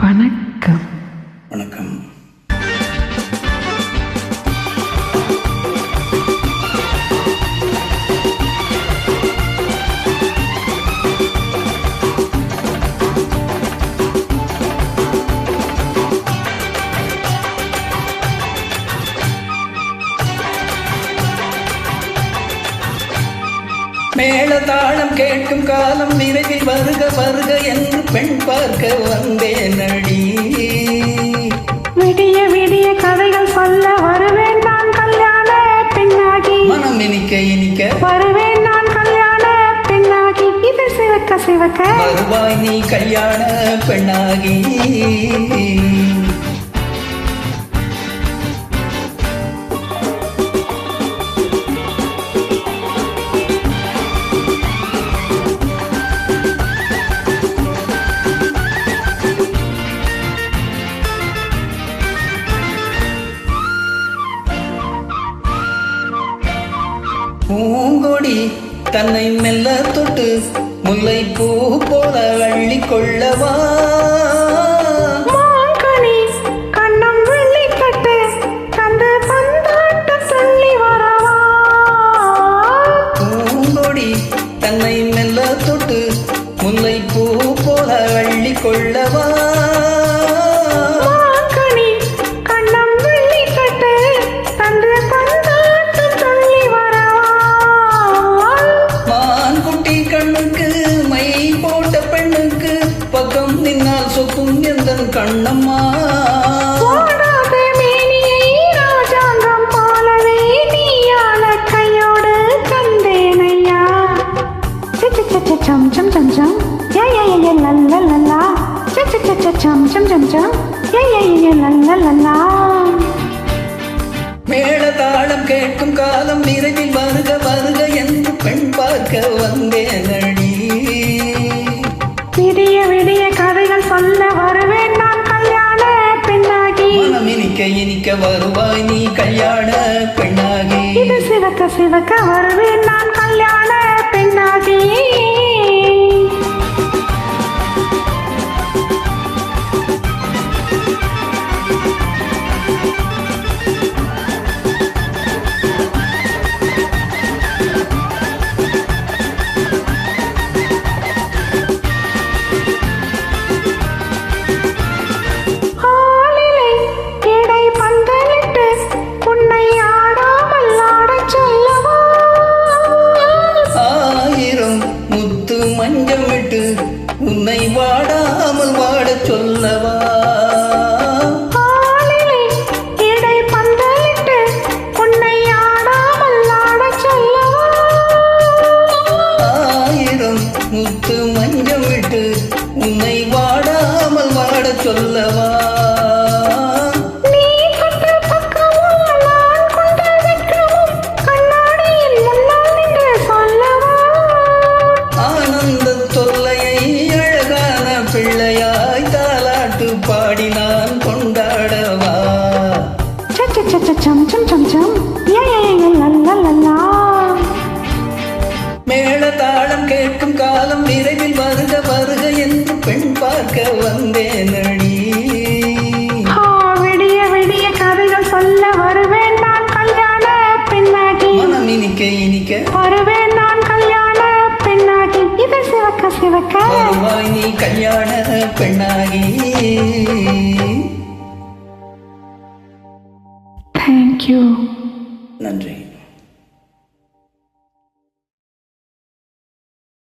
வணக்கம். வணக்கம். மேள தாளம் கேட்கும் காலம் விரைவில் வருக வருக என்று பெண் பார்க்க வந்தேன் அடி. விடிய விடிய கதைகள் சொல்ல வருவேன் நான் கல்யாண பெண்ணாகி. மனம் இனிக்க இனிக்க வருவேன் நான் கல்யாண பெண்ணாகி. இது சிவக்க சிவக்க வருவாய் நீ கல்யாண பெண்ணாகி. பூங்கொடி தன்னை மெல்ல தொட்டு முல்லை பூ போல அள்ளி கொள்ளவா. மாங்கனி கண்ணம் வெள்ளி கட்டு கண்டு பந்தாட்ட சொல்லி வரவா. பூங்கொடி தன்னை மெல்ல தொட்டு முல்லை பூ போல அள்ளி கொள்ளவா. பக்கம் நின்னால் சொக்கும் எந்தன் கண்ணம்மா. ராஜாங்கம் போலவே நீயால கையோடு கண்டேனையா. சம் சம் சம் சம் லல்லா சம் சம் சம் சம் லல்லா. மேள தாளம் கேட்கும் காலம் விரைவில் வருக வருக என்று பெண் பார்க்க வந்தேன் அடி. விடிய விடிய கதைகள் சொல்ல வருவேன் நான் கல்யாண பெண்ணாகி. மனம் இனிக்க இனிக்க வருவாய் நீ கல்யாண பெண்ணாகி. இது சிவக்க சிவக்க வருவேன் நான் கல்யாண பெண்ணாகி. மஞ்சமிட்டு உன்னை வாடாமல் வாட சொல்லவா. இடை பந்தலிட்டு உன்னை ஆடாமல் ஆட சொல்லவா. ஆயிரம் முத்து மஞ்சமிட்டு உன்னை வாடாமல் வாட சொல்லவா. பிள்ளையாய் தாலாட்டு பாடி நான் கொண்டாடவா. சம் சம் சம் சம் லல்லா. மேள தாளம் கேட்கும் காலம் விரைவில் வருக வருக என்று பெண் பார்க்க வந்தேன் அடி. விடிய விடிய கதைகள் சொல்ல வருவேன் நான் கல்யாண பெண்ணாகி. மனம் இனிக்க இனிக்க வருவேன் நான் கல்யாண பெண்ணாகி. இது சிவக்க சிவக்க வருவாய் நீ கல்யாண பெண்ணாகி. Thank you. நன்றி.